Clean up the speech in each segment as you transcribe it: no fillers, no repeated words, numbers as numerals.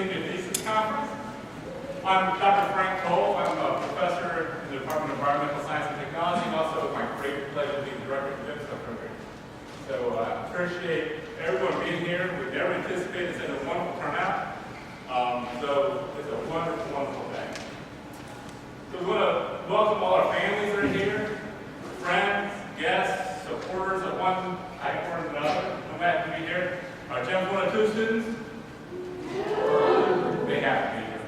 Senior Thesis Conference. I'm Dr. Frank Cole. I'm a professor in the Department of Environmental Science and Technology, and also it's my great pleasure to be the director of the DIPSO program. So I appreciate everyone being here. We never anticipated such a wonderful turnout. So it's a wonderful, wonderful day. So we want to welcome all our families that are here, friends, guests, supporters of one type or another. I'm glad to be here. Our Gen 1 and 2 students, they have to be here.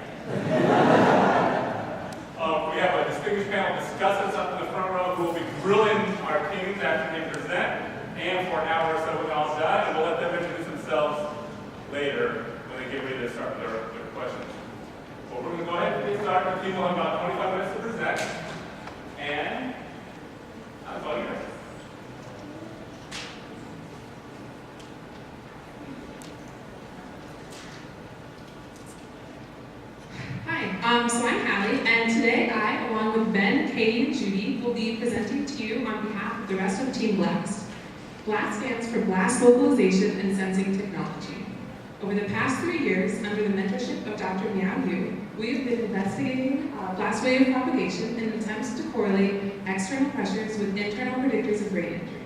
We have a distinguished panel of discussants up in the front row who will be grilling our teams after they present, and for an hour or so when all's done, and we'll let them introduce themselves later when they get ready to start their questions. But we're going to go ahead and get started. The team will have about 25 minutes to present, and that's all yours. Hi, so I'm Hallie, and today I, along with Ben, Katie, and Judy, will be presenting to you on behalf of the rest of Team BLAST. BLAST stands for Blast Localization and Sensing Technology. Over the past 3 years, under the mentorship of Dr. Miao Yu, we have been investigating blast wave propagation in attempts to correlate external pressures with internal predictors of brain injury.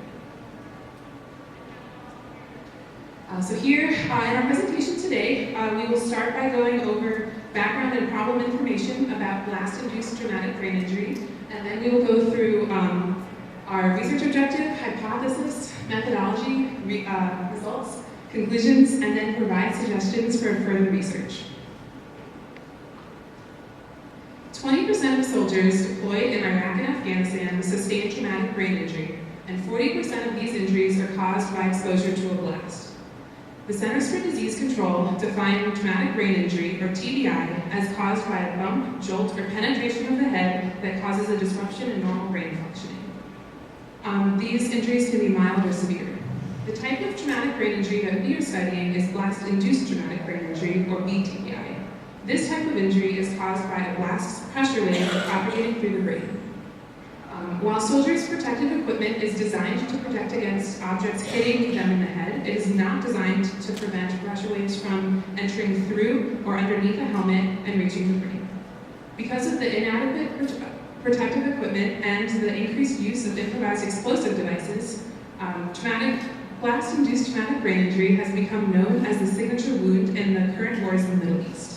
So here in our presentation today, we will start by going over background and problem information about blast-induced traumatic brain injury, and then we will go through our research objective, hypothesis, methodology, results, conclusions, and then provide suggestions for further research. 20% of soldiers deployed in Iraq and Afghanistan sustain traumatic brain injury, and 40% of these injuries are caused by exposure to a blast. The Centers for Disease Control define traumatic brain injury, or TBI, as caused by a bump, jolt, or penetration of the head that causes a disruption in normal brain functioning. These injuries can be mild or severe. The type of traumatic brain injury that we are studying is blast-induced traumatic brain injury, or BTBI. This type of injury is caused by a blast pressure wave propagating through the brain. While soldiers' protective equipment is designed to protect against objects hitting them in the head, it is not designed to prevent pressure waves from entering through or underneath the helmet and reaching the brain. Because of the inadequate protective equipment and the increased use of improvised explosive devices, blast-induced traumatic brain injury has become known as the signature wound in the current wars in the Middle East.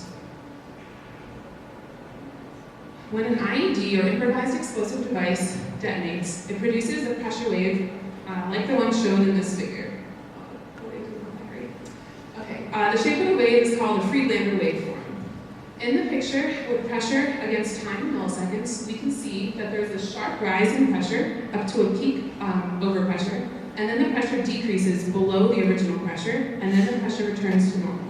When an IED or improvised explosive device detonates, it produces a pressure wave like the one shown in this figure. Okay, the shape of the wave is called a Friedlander waveform. In the picture, with pressure against time in milliseconds, we can see that there's a sharp rise in pressure up to a peak overpressure, and then the pressure decreases below the original pressure, and then the pressure returns to normal.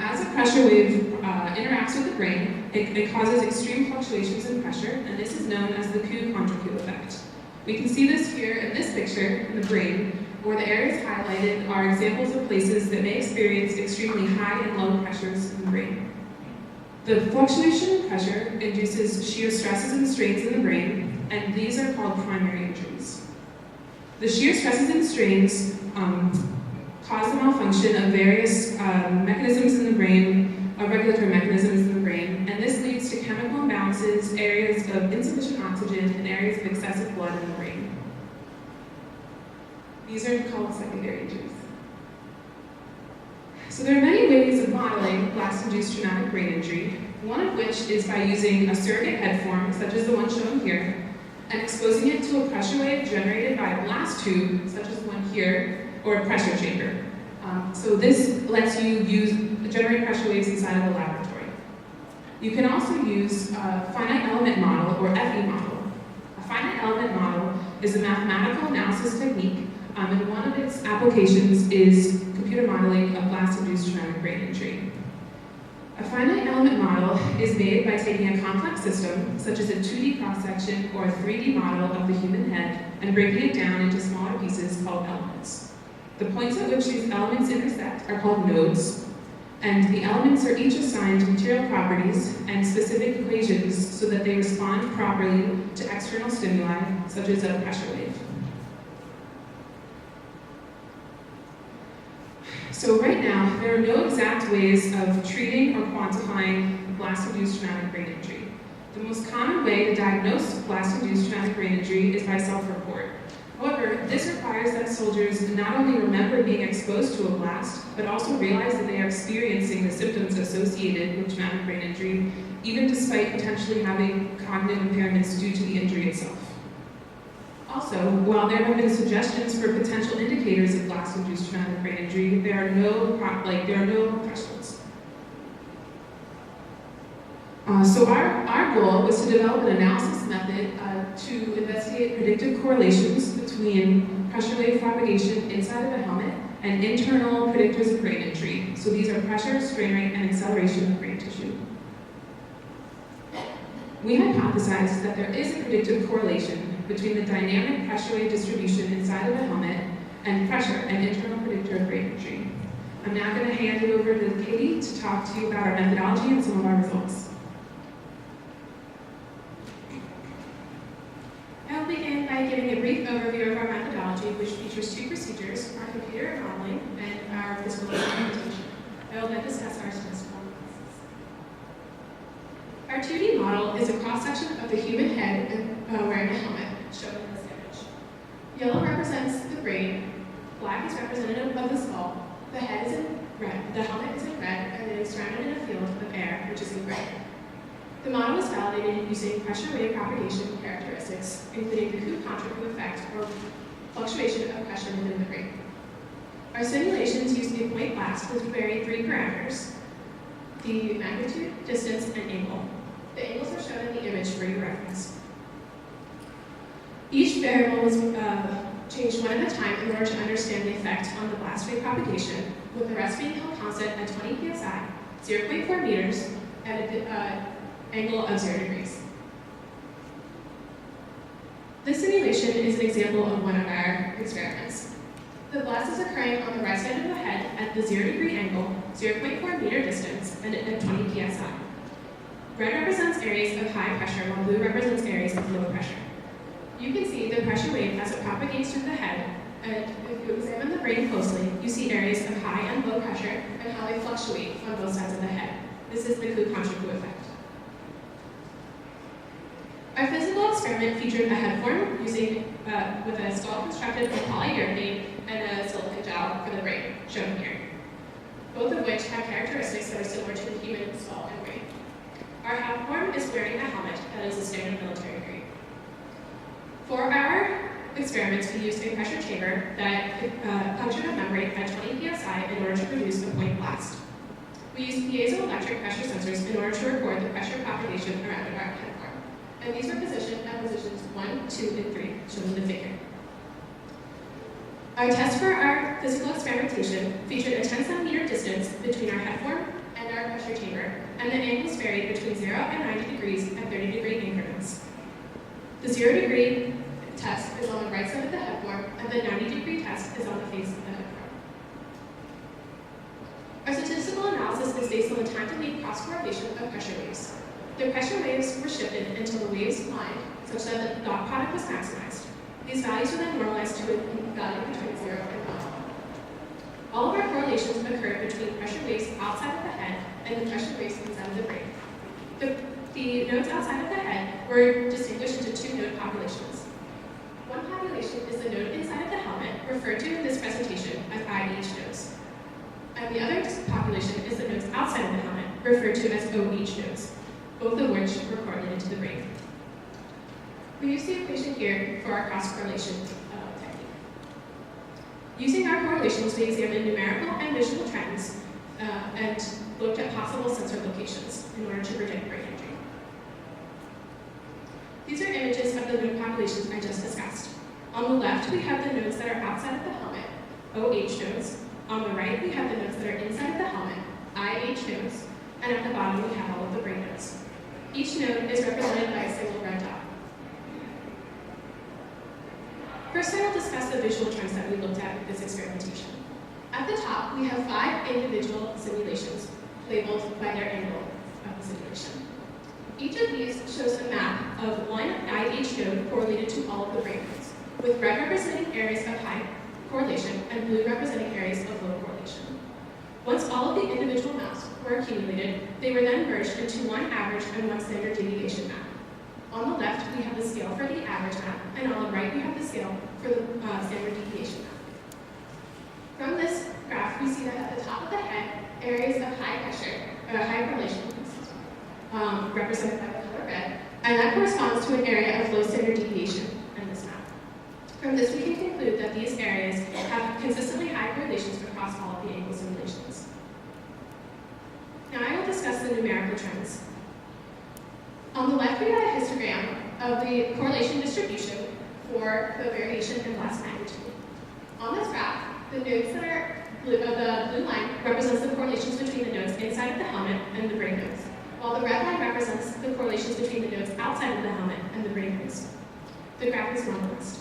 As a pressure wave interacts with the brain, it causes extreme fluctuations in pressure, and this is known as the Q-contra-Q effect. We can see this here in this picture in the brain, where the areas highlighted are examples of places that may experience extremely high and low pressures in the brain. The fluctuation in pressure induces shear stresses and strains in the brain, and these are called primary injuries. The shear stresses and strains cause the malfunction of various mechanisms in the brain, regulatory mechanisms in the brain, and this leads to chemical imbalances, areas of insufficient oxygen, and areas of excessive blood in the brain. These are called secondary injuries. So there are many ways of modeling blast-induced traumatic brain injury, one of which is by using a surrogate head form, such as the one shown here, and exposing it to a pressure wave generated by a blast tube, such as the one here, or a pressure chamber. So this lets you generate pressure waves inside of a laboratory. You can also use a finite element model, or FE model. A finite element model is a mathematical analysis technique, and one of its applications is computer modeling of blast-induced traumatic brain injury. A finite element model is made by taking a complex system, such as a 2D cross-section or a 3D model of the human head, and breaking it down into smaller pieces called elements. The points at which these elements intersect are called nodes, and the elements are each assigned material properties and specific equations so that they respond properly to external stimuli, such as a pressure wave. So right now, there are no exact ways of treating or quantifying blast-induced traumatic brain injury. The most common way to diagnose blast-induced traumatic brain injury is by self-report. However, this requires that soldiers not only remember being exposed to a blast, but also realize that they are experiencing the symptoms associated with traumatic brain injury, even despite potentially having cognitive impairments due to the injury itself. Also, while there have been suggestions for potential indicators of blast-induced traumatic brain injury, there are no thresholds. So our goal was to develop an analysis method to investigate predictive correlations between pressure wave propagation inside of the helmet and internal predictors of brain injury. So these are pressure, strain rate, and acceleration of brain tissue. We hypothesized that there is a predictive correlation between the dynamic pressure wave distribution inside of the helmet and pressure, an internal predictor of brain injury. I'm now going to hand it over to Katie to talk to you about our methodology and some of our results. I'll begin by giving a brief overview of our methodology, which features two procedures, our computer modeling and our physical implementation. I will then discuss our statistical analysis. Our 2D model is a cross-section of the human head wearing a helmet, shown in this image. Yellow represents the brain, black is representative of the skull, the head is in red, the helmet is in red, and it is surrounded in a field of air, which is in gray. The model was validated using pressure wave propagation characteristics, including the Coop-Contra effect, or fluctuation of pressure within the brain. Our simulations used a point blast with varied three parameters: the magnitude, distance, and angle. The angles are shown in the image for your reference. Each variable was changed one at a time in order to understand the effect on the blast wave propagation, with the rest being held constant at 20 psi, 0.4 meters, at an angle of 0 degrees. This simulation is an example of one of our experiments. The blast is occurring on the right side of the head at the 0 degree angle, 0.4 meter distance, and at 20 psi. Red represents areas of high pressure, while blue represents areas of low pressure. You can see the pressure wave as it propagates through the head, and if you examine the brain closely, you see areas of high and low pressure and how they fluctuate on both sides of the head. This is the Coop-Contra effect. Our physical experiment featured a head form using with a skull constructed from polyurethane and a silicon gel for the brain, shown here, both of which have characteristics that are similar to the human skull and brain. Our head form is wearing a helmet that is a standard military grade. For our experiments, we used a pressure chamber that punctured a membrane at 20 psi in order to produce a point blast. We used piezoelectric pressure sensors in order to record the pressure propagation around our head form, and these were positioned at positions 1, 2, and 3, shown in the figure. Our test for our physical experimentation featured a 10 centimeter distance between our head form and our pressure chamber, and the angles varied between 0 and 90 degrees at 30 degree increments. The 0 degree test is on the right side of the head form, and the 90 degree test is on the face of the head form. Our statistical analysis is based on the time-to-lead cross-correlation of pressure waves. The pressure waves were shifted until the waves aligned such that the dot product was maximized. These values were then normalized to a value between 0 and 1. All of our correlations occurred between pressure waves outside of the head and the pressure waves inside of the brain. The nodes outside of the head were distinguished into two node populations. One population is the node inside of the helmet, referred to in this presentation as IH nodes. And the other population is the nodes outside of the helmet, referred to as OH nodes, both of which were correlated to the brain. We use the equation here for our cross-correlation technique. Using our correlations, we examined numerical and visual trends and looked at possible sensor locations in order to predict brain injury. These are images of the node populations I just discussed. On the left, we have the nodes that are outside of the helmet, OH nodes. On the right, we have the nodes that are inside of the helmet, IH nodes. And at the bottom, we have all of the brain nodes. Each node is represented by a single red dot. First, I will discuss the visual trends that we looked at with this experimentation. At the top, we have 5 individual simulations labeled by their angle of the simulation. Each of these shows a map of one IH node correlated to all of the brain nodes, with red representing areas of high correlation and blue representing areas of low correlation. Once all of the individual maps were accumulated, they were then merged into one average and one standard deviation map. On the left, we have the scale for the average map, and on the right, we have the scale for the standard deviation map. From this graph, we see that at the top of the head, areas of high pressure, high correlation, represented by the color red, and that corresponds to an area of low standard deviation in this map. From this, we can conclude that these areas have consistently high correlations across all of the angle simulations. Now I will discuss the numerical trends. On the left, we have a histogram of the correlation distribution for the variation in blast magnitude. On this graph, the nodes that are blue, the blue line represents the correlations between the nodes inside of the helmet and the brain nodes, while the red line represents the correlations between the nodes outside of the helmet and the brain nodes. The graph is normalized.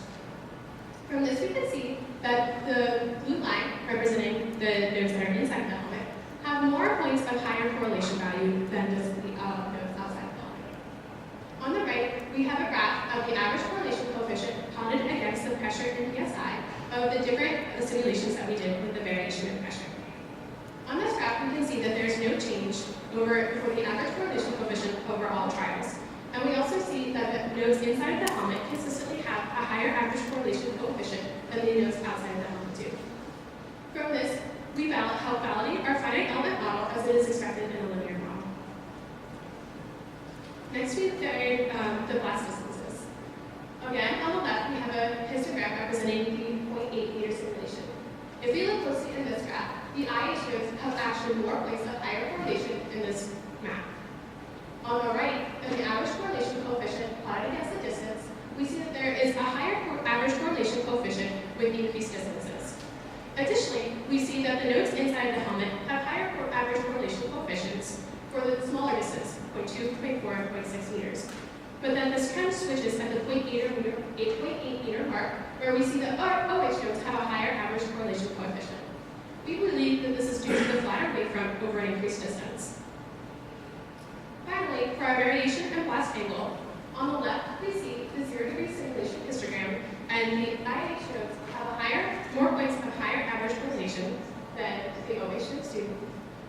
From this, we can see that the blue line, representing the nodes that are inside the helmet, have more points of higher correlation value than does the nodes outside the helmet. On the right, we have a graph of the average correlation coefficient plotted against the pressure in PSI of the different simulations that we did with the variation in pressure. On this graph, we can see that there's no change for the average correlation coefficient over all trials. And we also see that the nodes inside of the helmet consistently have a higher average correlation coefficient than the nodes outside of the helmet do. From this, we help validate our finite element model as it is expected in a linear model. Next, we varied the blast distances. Again, on the left, we have a histogram representing the 0.8 meter simulation. If we look closely in this graph, the IH nodes have actually more points of higher correlation in this map. On the right, in the average correlation coefficient plotted against the distance, we see that there is a higher average correlation coefficient with increased distances. Additionally, we see that the nodes inside the helmet have higher average correlation coefficients for the smaller distance, 0.2, 0.4, and 0.6 meters. But then this trend switches at the 8.8 meter mark, where we see that our OH nodes have a higher average correlation coefficient. We believe that this is due to the flatter wavefront over an increased distance. Finally, for our variation and blast angle, on the left we see the 0-degree simulation histogram, and the IH nodes have more points of higher average correlation than the OH nodes do.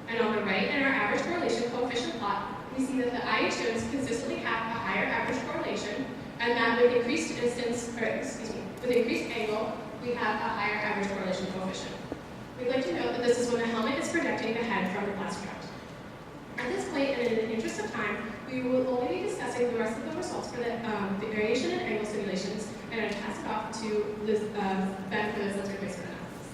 And on the right, in our average correlation coefficient plot, we see that the IH nodes consistently have a higher average correlation, and that with increased with increased angle, we have a higher average correlation coefficient. We'd like to note that this is when the helmet is projecting the head from the blast tract. At this point, and in the interest of time, we will only be discussing the rest of the results for the variation and angle simulations, and I'll pass it off to Ben for the sensor placement analysis.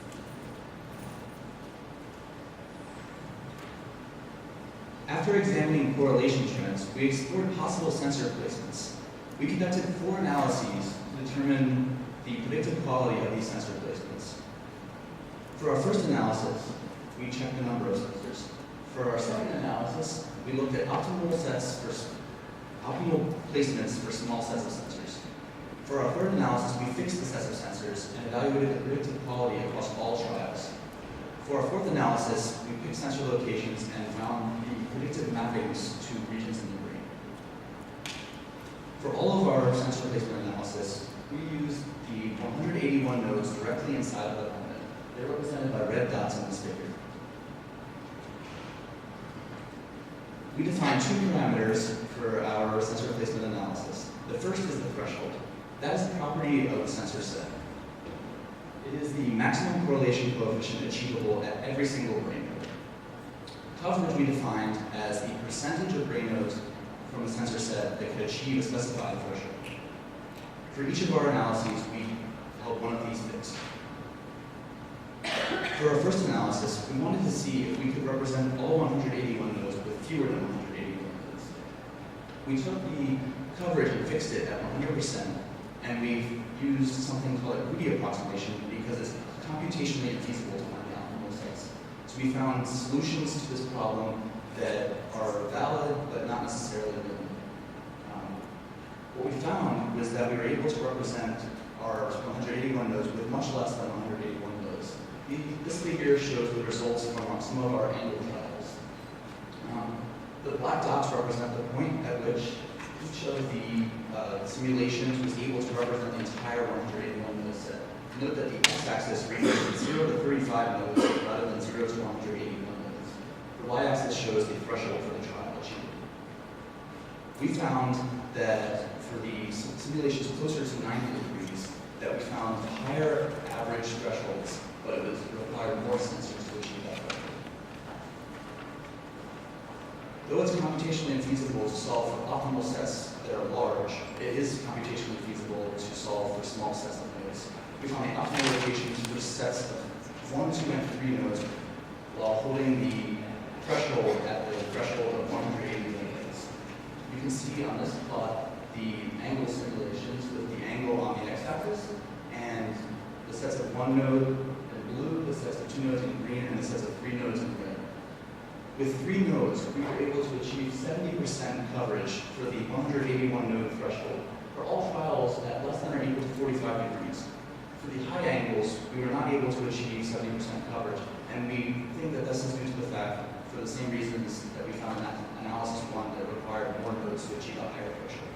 After examining correlation trends, we explored possible sensor placements. We conducted 4 analyses to determine the predictive quality of these sensor placements. For our first analysis, we checked the number of sensors. For our second analysis, we looked at optimal placements for small sets of sensors. For our third analysis, we fixed the sets of sensors and evaluated the predictive quality across all trials. For our fourth analysis, we picked sensor locations and found the predictive mappings to regions in the brain. For all of our sensor placement analysis, we used the 181 nodes directly inside of the helmet. They're represented by red dots in this figure. We defined 2 parameters for our sensor placement analysis. The first is the threshold. That is the property of the sensor set. It is the maximum correlation coefficient achievable at every single brain node. Coverage we defined as the percentage of brain nodes from the sensor set that could achieve a specified threshold. For each of our analyses, we held one of these fixed. For our first analysis, we wanted to see if we could represent all 181 nodes with fewer than 181 nodes. We took the coverage and fixed it at 100%, and we used something called a greedy approximation because it's computationally infeasible to find the optimal sets. So we found solutions to this problem that are valid but not necessarily known. What we found was that we were able to represent our 181 nodes with much less than 181 nodes. This figure shows the results from some of our angle trials. The black dots represent the point at which each of the simulations was able to represent the entire 181 node set. Note that the x-axis ranges from 0 to 35 nodes rather than 0 to 181 nodes. The y-axis shows the threshold for the trial achieved. We found that for the simulations closer to 90 degrees, that we found higher average thresholds, but it was required more sensors to achieve that threshold. Though it's computationally infeasible to solve for optimal sets that are large, it is computationally feasible to solve for small sets of nodes. We found the optimal locations for sets of 1, 2, and 3 nodes while holding the threshold at the threshold of 180 nodes. You can see on this plot the angle simulations with the angle on the x-axis and the sets of 1 node in blue, the sets of 2 nodes in green, and the sets of 3 nodes in red. With 3 nodes, we were able to achieve 70% coverage for the 181 node threshold for all trials at less than or equal to 45 degrees. For the high angles, we were not able to achieve 70% coverage, and we think that this is due to the fact, for the same reasons that we found in that analysis 1, that required more nodes to achieve a higher threshold.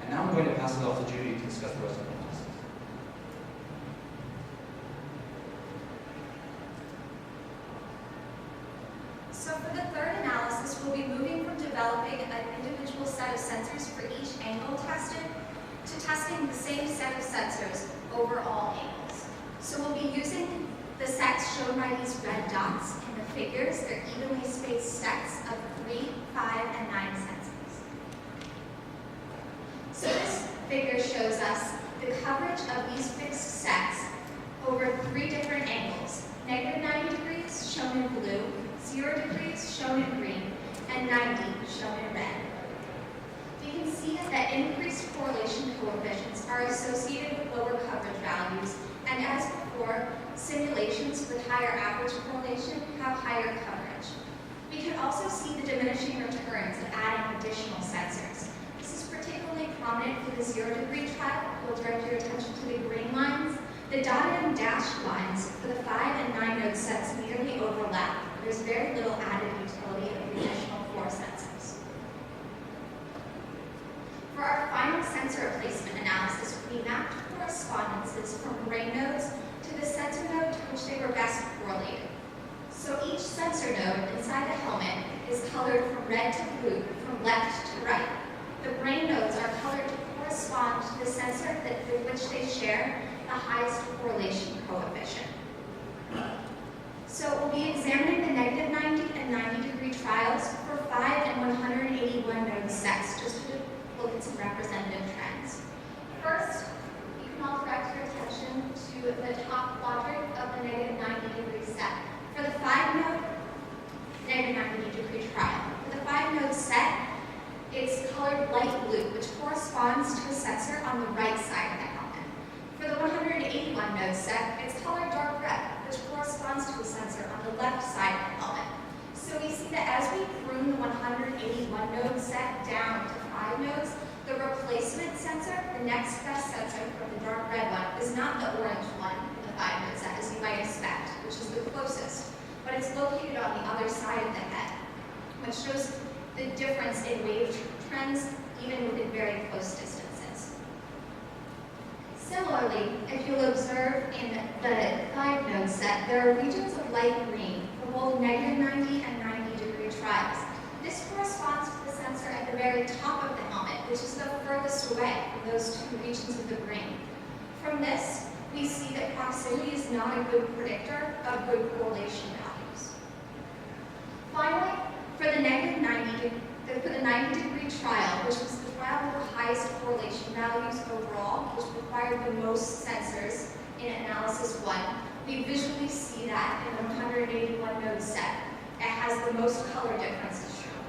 And now I'm going to pass it off to Judy to discuss the rest of the analysis. So for the third analysis, we'll be moving from developing an individual set of sensors for each angle tested to testing the same set of sensors over all angles. So we'll be using the sets shown by these red dots in the figures. They're evenly spaced sets of 3, 5, and 9 sensors. So this figure shows us the coverage of these fixed sets over 3 different angles. -90 degrees shown in blue, 0 degrees shown in green, and 90 shown in red. We can see that increased correlation coefficients are associated with lower coverage values, and as before, simulations with higher average correlation have higher coverage. We can also see the diminishing returns of adding additional sensors. This is particularly prominent for the 0 degree trial. We'll direct your attention to the green lines. The dotted and dashed lines for the 5 and 9 node sets nearly overlap. There's very little added utility of the additional 4 sensors. For our final sensor replacement analysis, we mapped correspondences from brain nodes to the sensor node to which they were best correlated. So each sensor node inside the helmet is colored from red to blue, from left to right. The brain nodes are colored to correspond to the sensor with which they share the highest correlation coefficient. So we'll be examining the -90 and 90 degree trials for 5 and 181 node sets, just to look at some representative trends. First, you can all direct your attention to the top quadrant of the -90 degree set. For the 5 node, -90 degree trial. For the 5 node set, it's colored light blue, which corresponds to a sensor on the right side of the helmet. For the 181 node set, it's colored dark red, which corresponds to a sensor on the left side of the helmet. So we see that as we prune the 181 node set down to 5 nodes, the replacement sensor, the next best sensor from the dark red one, is not the orange one in the 5 node set, as you might expect, which is the closest, but it's located on the other side of the head, which shows the difference in wave trends even within very close distances. Similarly, if you'll observe in the 5 node set, there are regions of light green for both -90 and 90 degree trials. This corresponds to the sensor at the very top of the helmet, which is the furthest away from those 2 regions of the brain. From this, we see that proximity is not a good predictor of good correlation values. Finally, for the for the 90 degree trial, which was the trial with the highest correlation values overall, which required the most sensors in analysis 1, we visually see that in the 181 node set. It has the most color differences shown.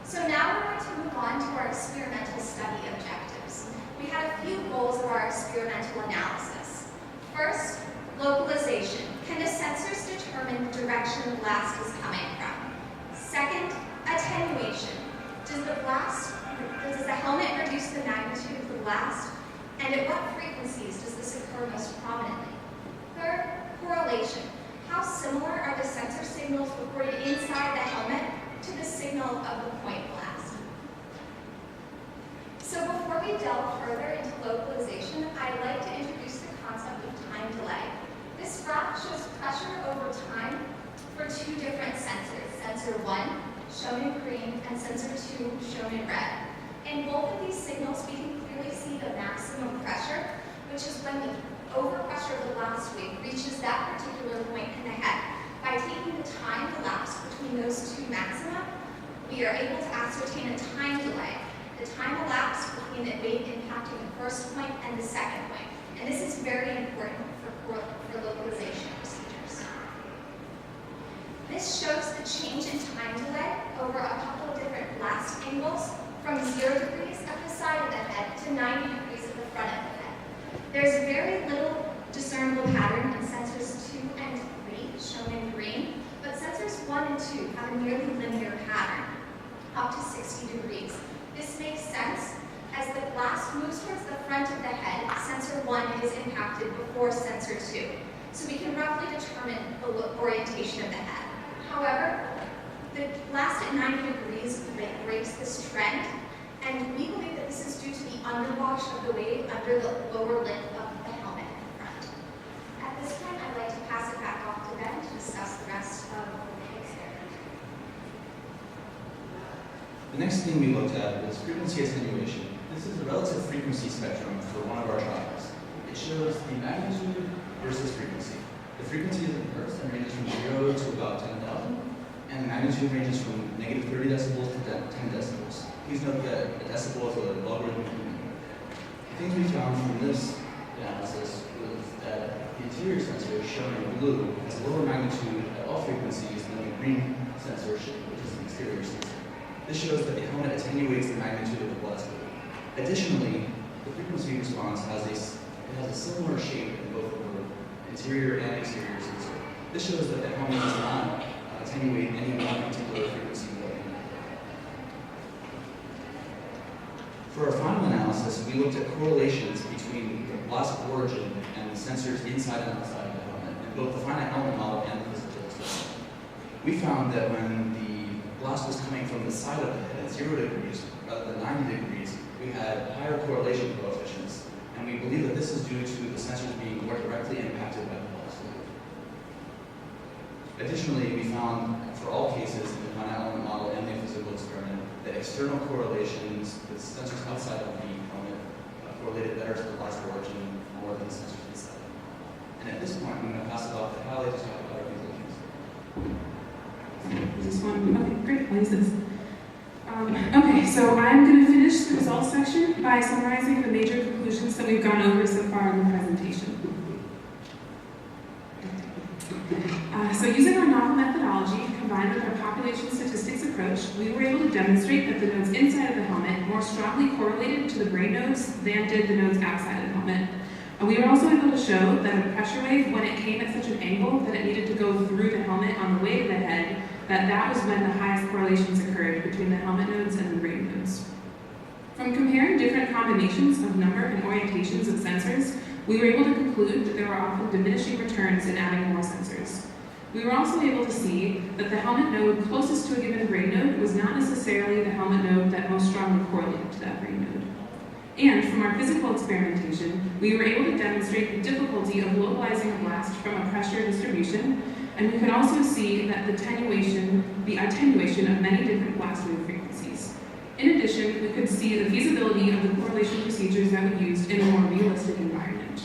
So now we're going to move on to our experimental study objectives. We had a few goals of our experimental analysis. First, localization. Can the sensors determine the direction the blast is coming from? Second, attenuation. Does the helmet reduce the magnitude of the blast? And at what frequencies does this occur most prominently? Third, correlation. How similar are the sensor signals reported inside the helmet to the signal of the point blast? So before we we delve further into localization, I'd like to introduce the concept of time delay. This graph shows pressure over time for two different sensors, sensor 1, shown in green, and sensor 2, shown in red. In both of these signals, we can clearly see the maximum pressure, which is when the overpressure of the blast wave reaches that particular point in the head. By taking the time elapsed between those two maxima, we are able to ascertain a time delay. The time elapsed between the wave impacting the first point and the second point. And this is very important for localization procedures. This shows the change in time delay over a couple of different blast angles from 0 degrees at the side of the head to 90 degrees at the front of the head. There's very little discernible pattern in sensors 2 and 3, shown in green, but sensors 1 and 2 have a nearly linear pattern, up to 60 degrees. This makes sense. As the blast moves towards the front of the head, sensor 1 is impacted before sensor 2. So we can roughly determine the orientation of the head. However, the blast at 90 degrees breaks this trend, and we believe that this is due to the underwash of the wave under the lower lip of the helmet in front. At this point, I'd like to pass it back off to Ben to discuss the rest of the experiment. The next thing we looked at was frequency attenuation. This is a relative frequency spectrum for one of our trials. It shows the magnitude versus frequency. The frequency is in hertz and ranges from 0 to about 10,000, and the magnitude ranges from negative 30 decibels to 10 decibels. Please note that a decibel is a logarithmic unit. The things we found from this analysis was that the interior sensor, shown in blue, has a lower magnitude at all frequencies than the green sensor, which is the exterior sensor. This shows that the helmet attenuates the magnitude of the blast wave. Additionally, the frequency response has a similar shape in both the interior and exterior sensor. This shows that the helmet does not attenuate any one particular frequency value. For our final analysis, we looked at correlations between the blast origin and the sensors inside and outside of the helmet, in both the finite element model and the physical experiment. We found that when the blast was coming from the side of the head at 0 degrees rather than 90 degrees, we had higher correlation coefficients, and we believe that this is due to the sensors being more directly impacted by the blast wave. Additionally, we found for all cases in the finite element model and the physical experiment that external correlations with sensors outside of the helmet correlated better to the blast origin more than the sensors inside. And at this point, I'm going to pass it off to Hallie to talk about our conclusions. Is this one? Okay, great. I'll use this. Okay, so I'm going to finish the results section by summarizing the major conclusions that we've gone over so far in the presentation. So using our novel methodology combined with our population statistics approach, we were able to demonstrate that the nodes inside of the helmet more strongly correlated to the brain nodes than did the nodes outside of the helmet. We were also able to show that a pressure wave, when it came at such an angle that it needed to go through the helmet on the way to the head, that was when the highest correlations occurred between the helmet nodes and the brain nodes. From comparing different combinations of number and orientations of sensors, we were able to conclude that there were often diminishing returns in adding more sensors. We were also able to see that the helmet node closest to a given brain node was not necessarily the helmet node that most strongly correlated to that brain node. And from our physical experimentation, we were able to demonstrate the difficulty of localizing a blast from a pressure distribution, and we could also see that the attenuation of many different blast wave frequencies. In addition, we could see the feasibility of the correlation procedures that we used in a more realistic environment.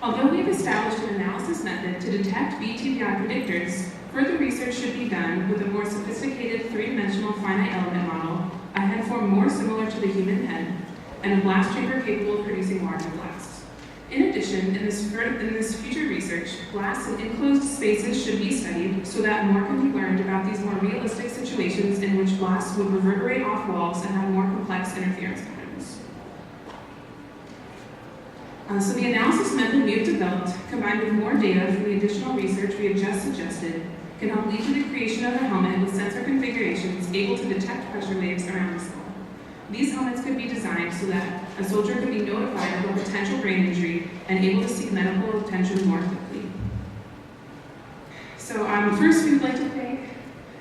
Although we have established an analysis method to detect BTBI predictors, further research should be done with a more sophisticated three-dimensional finite element model, a head form more similar to the human head, and a blast chamber capable of producing larger blasts. In addition, in this future research, blasts in enclosed spaces should be studied so that more can be learned about these more realistic situations in which blasts would reverberate off walls and have more complex interference patterns. So the analysis method we have developed, combined with more data from the additional research we have just suggested, can help lead to the creation of a helmet with sensor configurations able to detect pressure waves around the skull. These helmets could be designed so that a soldier could be notified of a potential brain injury and able to seek medical attention more quickly. So first we would like to thank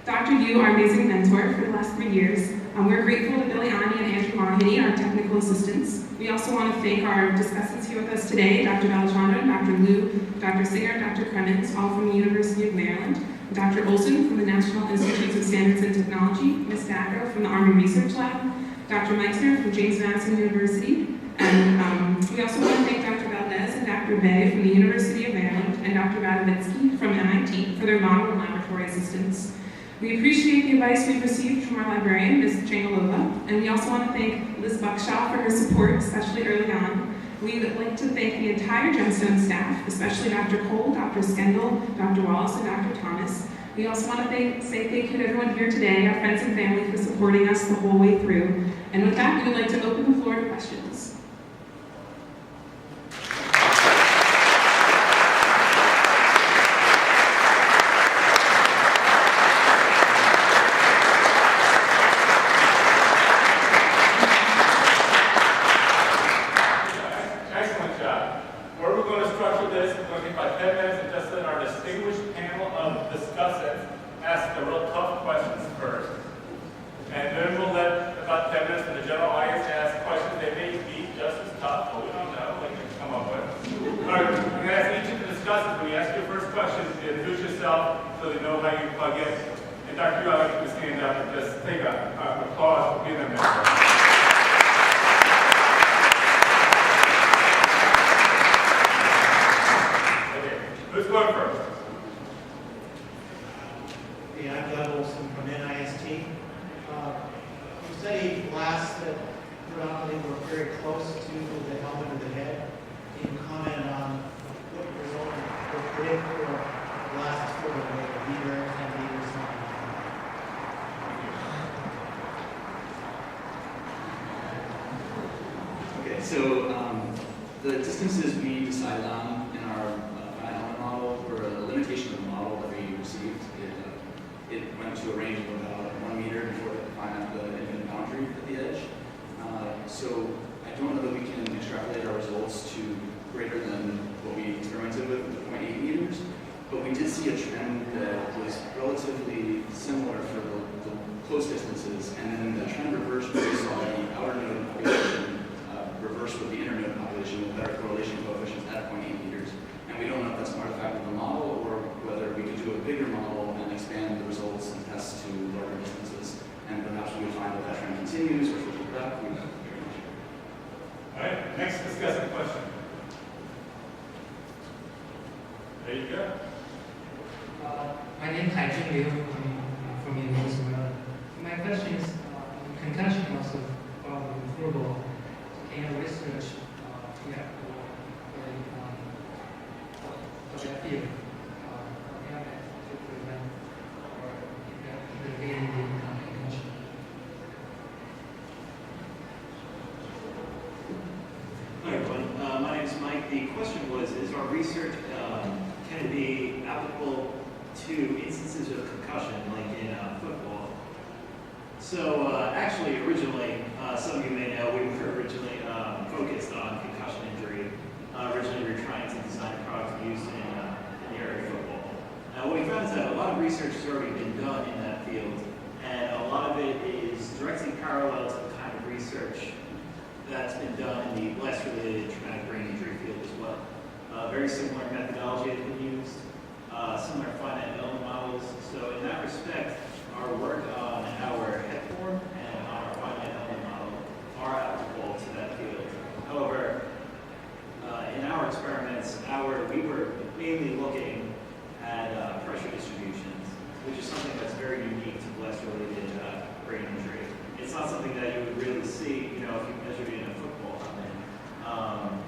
Dr. Yu, our amazing mentor for the last 3 years, We're grateful to Billy Ani and Andrew Mahoney, our technical assistants. We also want to thank our discussants here with us today, Dr. D'Alessandro, Dr. Liu, Dr. Singer, Dr. Cremens, all from the University of Maryland, Dr. Olson from the National Institutes of Standards and Technology, Ms. Dagro from the Army Research Lab, Dr. Meixner from James Madison University, and we also want to thank Dr. Valdez and Dr. Bay from the University of Maryland and Dr. Radovitsky from MIT for their model and laboratory assistance. We appreciate the advice we've received from our librarian, Ms. Jangalova, and we also want to thank Liz Buckshaw for her support, especially early on. We would like to thank the entire Gemstone staff, especially Dr. Cole, Dr. Skendel, Dr. Wallace, and Dr. Thomas. We also want to say thank you to everyone here today, our friends and family, for supporting us the whole way through. And with that, we would like to open the floor to questions. Excellent job. Where we're going to structure this, we're going to take about 10 minutes and just let our distinguished panel of discussants ask the real tough questions first. And then we'll let about 10 minutes for the general audience to ask questions. They may be just as tough, but we don't know what you can come up with. All right, I'm going to ask each of the discussants, when you ask your first question, to introduce yourself so they know how you plug in. And Dr. Yu, I'd like you to stand up and just take an applause for being a member. Who's going first? Hey, I'm Doug Olson from NIST. You studied glass that predominantly were very close to the helmet or the head. Can you comment on what result would predict for glasses for the leader and leader something? Okay, so the distances we decided on in our finite element model were a limitation of the model that we received. It went to a range of about 1 meter before it defined out the infinite boundary at the edge. So I don't know that we can extrapolate our results to greater than what we experimented with 0.8 meters, but we did see a trend that was relatively similar for the close distances, and then the trend reversed when we saw the outer node population reverse with the inner node population with better correlation coefficients at 0.8 meters. And we don't know if that's an artifact of the model or whether we could do a bigger model and expand the results and test to larger distances. And perhaps we would find that that trend continues or switches back. We don't know very much. All right, next discussing question. There you go. My name is Haijun Liu. I'm from University of Maryland. My question is, concussion loss of football. Can you research for that field? To prevent or preventing the concussion? Hi everyone, my name is Mike. The question was, is our research, can it be applicable to instances of concussion, like in football? So actually, originally, some of you may know, we were originally focused on concussion injury. Originally, we were trying to design a product used in the area of football. What we found is that a lot of research has already been done in that field, and a lot of it is directly parallel to the kind of research that's been done in the blast-related traumatic brain injury field as well. Very similar methodology has been used, similar finite element models. So in that respect, our work on our head form and our finite element model are applicable to that field. However, in our experiments, we were mainly looking at pressure distributions, which is something that's very unique to blast-related brain injury. It's not something that you would really see, if you measured it in a football helmet.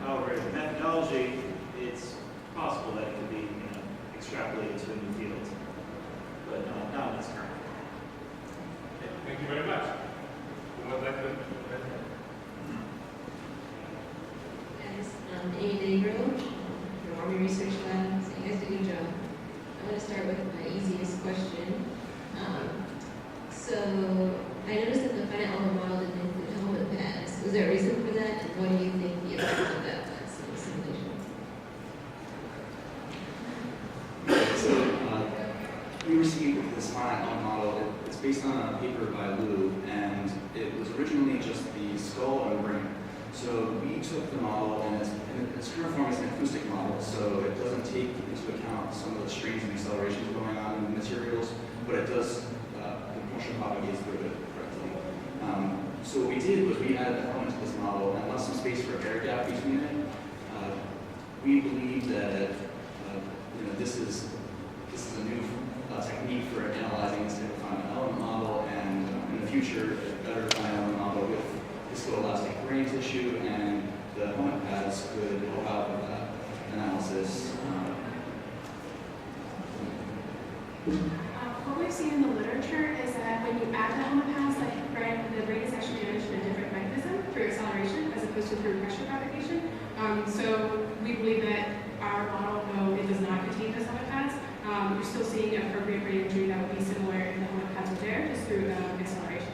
However, the methodology, it's possible that it could be, extrapolated to a new field, but not in its current. Okay, thank you very much. Yes, I'm Amy Negro from Army Research Lab. So you guys did a good job. I'm going to start with my easiest question. So I noticed that the finite element model didn't include helmet pads. Was there a reason for that? And what do you think the effect of that was in the simulation? So we received this finite element model. It's based on a paper by Liu, and originally just the skull and brain. So we took the model, and its current form is an acoustic model, so it doesn't take into account some of the strains and accelerations going on in the materials, but it does, the motion propagates through it correctly. So what we did was we added an element to this model and left some space for air gap between it. We believe that this is a new technique for analyzing this type of finite element model, and in the future, a better finite element model with viscoelastic brain tissue and the helmet pads could help out with that analysis. What we've seen in the literature is that when you add the helmet pads, the brain is actually managed in a different mechanism through acceleration as opposed to through pressure propagation. So we believe that our model, though it does not contain those helmet pads, you're still seeing an appropriate brain injury that would be similar if the helmet pads were there, just through acceleration.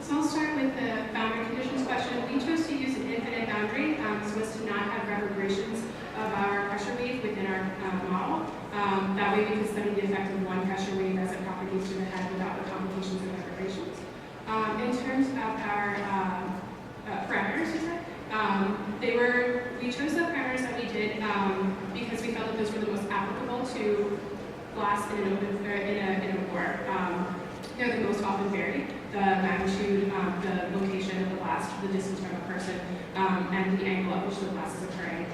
So I'll start with the boundary conditions question. We chose to use an infinite boundary so as to not have reverberations of our pressure wave within our model. That way we can study the effect of one pressure wave as it propagates through the head without the complications of reverberations. In terms of our parameters, you said, we chose the parameters that we did because we felt that those were the most applicable to glass in an open in a bore. They're the most often varied. The magnitude, the location of the blast, the distance from a person, and the angle at which the blast is occurring,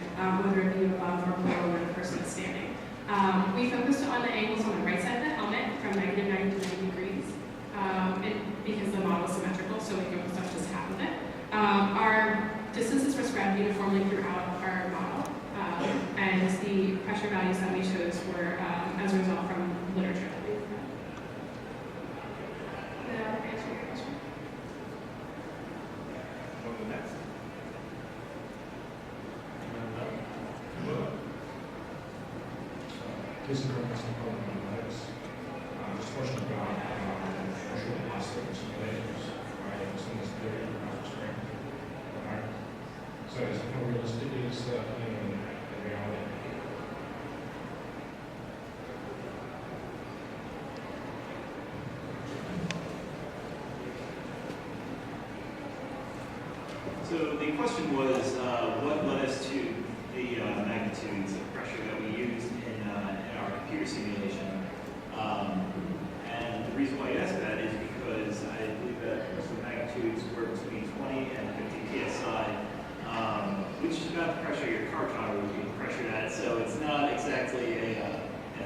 whether it be above or below where the person is standing. We focused on the angles on the right side of the helmet from -90 to 90 degrees, and because the model is symmetrical, so we focused on just half of it. Our distances were spread uniformly throughout our model, and the pressure values that we chose were as a result from literature. This is very much important in lives. Just a question about structural plastics layers, right? Some of this very strength. Right? So is it more realistic in reality? So the question was, what led us to the magnitudes of pressure that we used in our computer simulation? And the reason why I asked that is because I believe that the magnitudes were between 20 and 50 psi, which is about the pressure your car tire would be pressured at. So it's not exactly a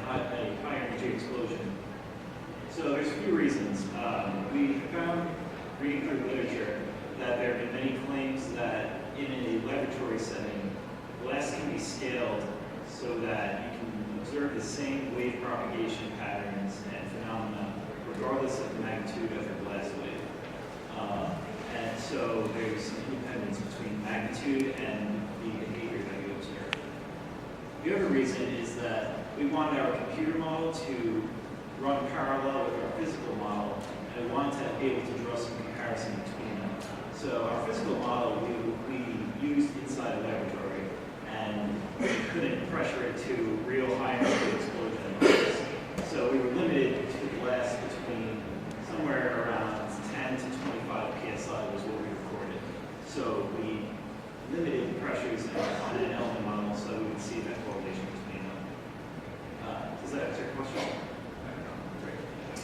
high energy explosion. So there's a few reasons. We found, reading through the literature, that there have been many claims that in a laboratory setting, glass can be scaled so that you can observe the same wave propagation patterns and phenomena regardless of the magnitude of the glass wave. And so there's some independence between magnitude and the behavior that you observe. The other reason is that we wanted our computer model to run parallel with our physical model, and we wanted to be able to draw some comparison between them. So our physical model we used inside a laboratory, and we couldn't pressure it to real high energy explosion environments. So we were limited to the glass between somewhere around 10 to 25 psi was what we recorded. So we limited the pressures on an element model so we would see that correlation between them. Does that answer your question? Great. So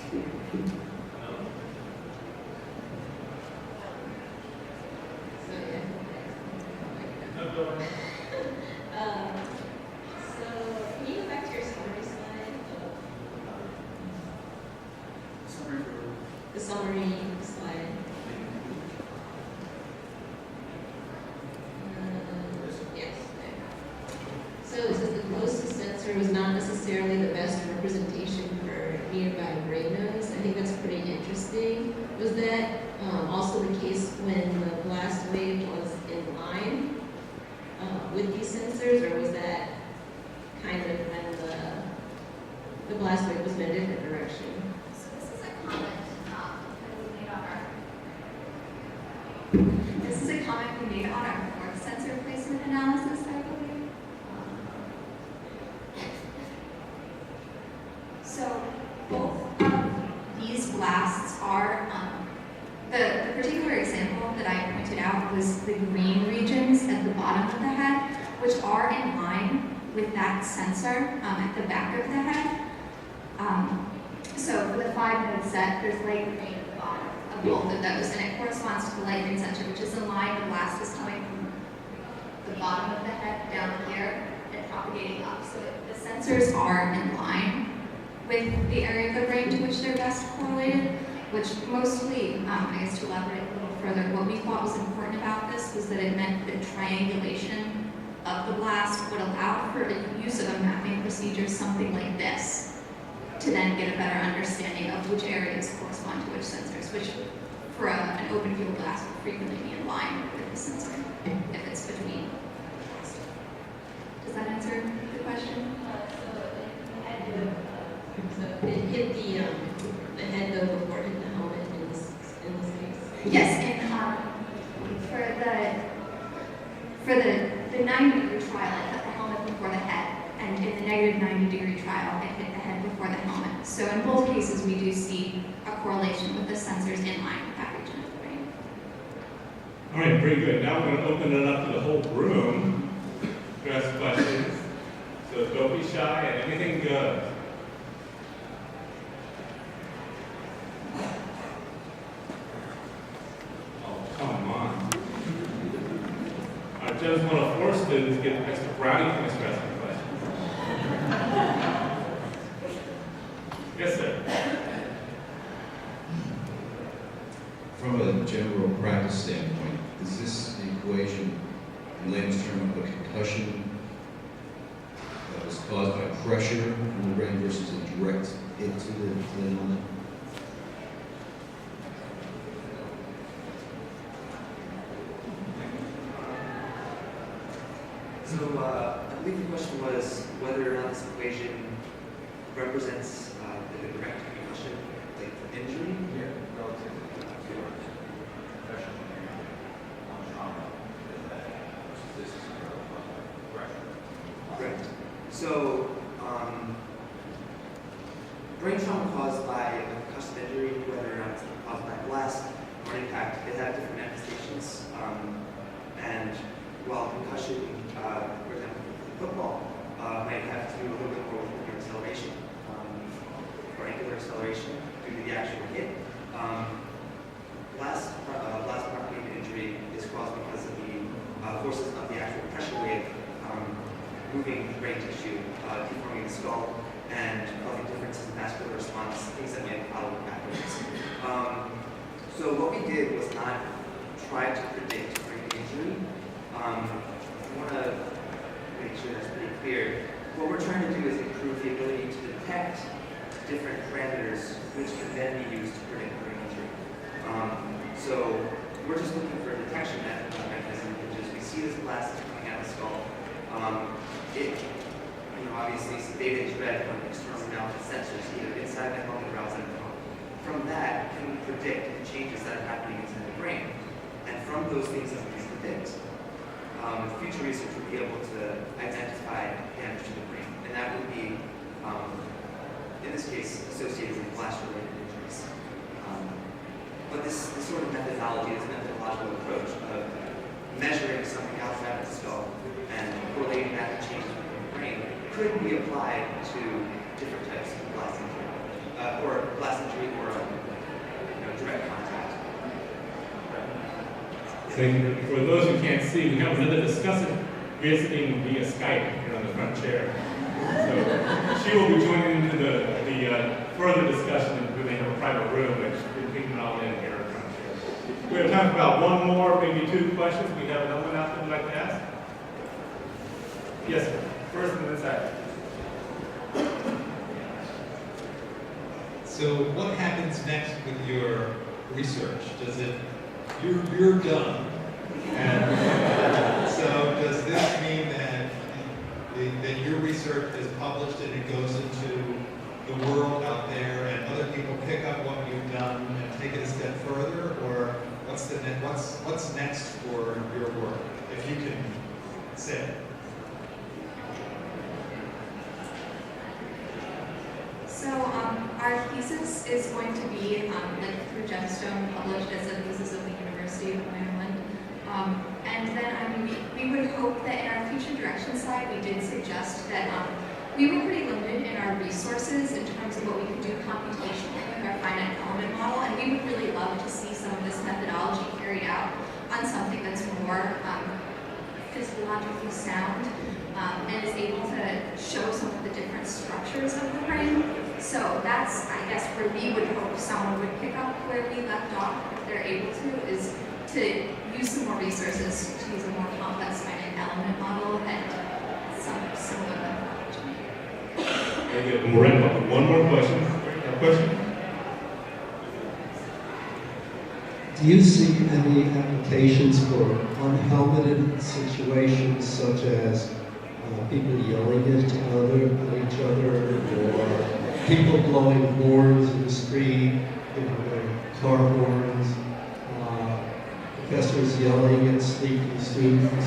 can you go back to your summary slide? The summary slide. representation for nearby brain nodes. I think that's pretty interesting. Was that also the case when the blast wave was in line with these sensors, or was that kind of when the blast wave was in a different direction? So this is a comment that we made on our. This is a comment we made on our fourth sensor placement analysis, I believe. So both of these blasts are, the particular example that I pointed out was the green regions at the bottom of the head, which are in line with that sensor at the back of the head. So for the 5-node set, there's light green at the bottom of both of those, and it corresponds to the light green sensor, which is in line. The blast is coming from the bottom of the head down here and propagating up. So the sensors are in line with the area of the brain to which they're best correlated, which mostly, I guess to elaborate a little further, what we thought was important about this was that it meant that triangulation of the blast would allow for the use of a mapping procedure, something like this, to then get a better understanding of which areas correspond to which sensors, which for an open field blast would frequently be in line with the sensor, if it's between. Does that answer the question? So it hit the head though before it hit the helmet in this case? Yes, and for the 90-degree trial, it hit the helmet before the head, and in the negative 90-degree trial, it hit the head before the helmet. So in both cases, we do see a correlation with the sensors in line with that region of the brain. All right, very good. Now we're going to open it up to the whole room to ask questions. So don't be shy and anything goes. Oh, come on. I just want to force students to get extra brownie points for asking questions. Yes, sir. From a general practice standpoint, is this equation, in layman's term, a concussion that was caused by pressure in the brain versus a direct hit to the helmet? So I believe the question was whether or not this equation represents the direct concussion, like injury. Yeah, relative to concussion on trauma, versus this is pressure. Correct. So brain trauma caused by a concussive injury, whether or not it's caused by a blast or an impact, they have different manifestations. And while concussion, for example, in football, might have to do a little bit more with your acceleration, or angular acceleration due to the actual hit. Blast propagated injury is caused because of the forces of the actual pressure wave moving brain tissue, deforming the skull, and causing differences in vascular response, things that might follow backwards. So what we did was not try to predict brain injury. I want to make sure that's pretty clear. What we're trying to do is improve the ability to detect different parameters which can then be used to predict brain injury. So we're just looking for a detection mechanism, which is we see this blast coming out of the skull. Obviously some data is read from external mounted sensors, either inside the helmet or outside the helmet. From that, can we predict the changes that are happening inside the brain? And from those things that we can predict, future research would be able to identify damage to the brain. And that would be, in this case, associated with blast-related injuries. But this sort of methodology, this methodological approach of measuring something outside of the skull and correlating that to changes within the brain could be applied to different types of blast injury, or direct contact. So for those who can't see, we have Linda discussing visiting via Skype here on the front chair. So she will be joining into the further discussion when they have a private room, which we're taking it all in here on the front chair. We have time for about one more, maybe two questions. We have another one out there we'd like to ask. Yes, sir. First and then second. So what happens next with your research? Does it, you're done. And so does this mean that your research is published and it goes into the world out there and other people pick up what you've done and take it a step further? Or what's next for your work, if you can say? So our thesis is going to be, like through Gemstone, published as a thesis of the University of Maryland. And then we would hope that in our future direction slide, we did suggest that we were pretty limited in our resources in terms of what we could do computationally with our finite element model, and we would really love to see some of this methodology carried out on something that's more physiologically sound and is able to show some of the different structures of the brain. So that's, I guess, where we would hope someone would pick up where we left off, if they're able to, is to use some more resources to use a more complex finite element model and some similar methodology. Very good. And we're ready for one more question. Do you see any applications for unhelmeted situations, such as people yelling at each other, or people blowing horns in the street, car horns, professors yelling at sleeping students,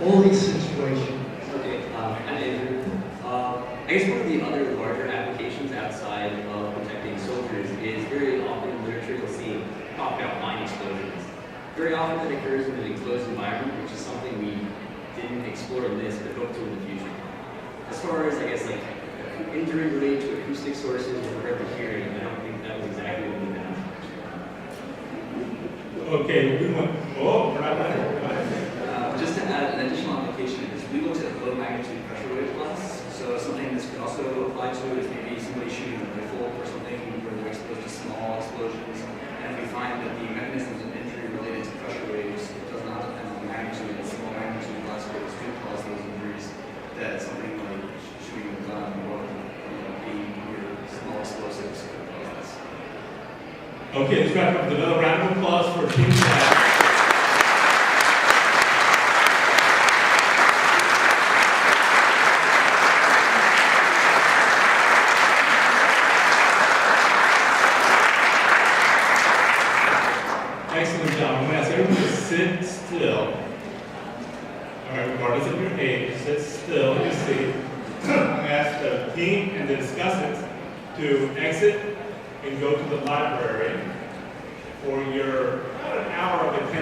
all these situations? Okay, I'm Andrew. I guess one of the other larger applications outside of protecting soldiers is very often in literature you'll see talk about mine explosions. Very often that occurs in an enclosed environment, which is something we didn't explore in this, but hope to in the future. As far as, I guess, like injury related to acoustic sources or direct hearing, I don't think that was exactly what we did. Okay, we want, we're not done. Just to add an additional application is we looked at low magnitude pressure wave blasts. So something this could also apply to is maybe somebody shooting a rifle or something where they're exposed to small explosions. And we find that the mechanisms of injury related to pressure waves does not depend on the magnitude. Small magnitude blast waves do cause those injuries that something like shooting a gun or small explosives could cause. Okay, let's wrap up with another round of applause for Team Staff. Excellent job. I'm going to ask everyone to sit still. All right, regardless of your age, sit still in your seat. I'm going to ask the team and the discussants to exit and go to the library for your about an hour of attention.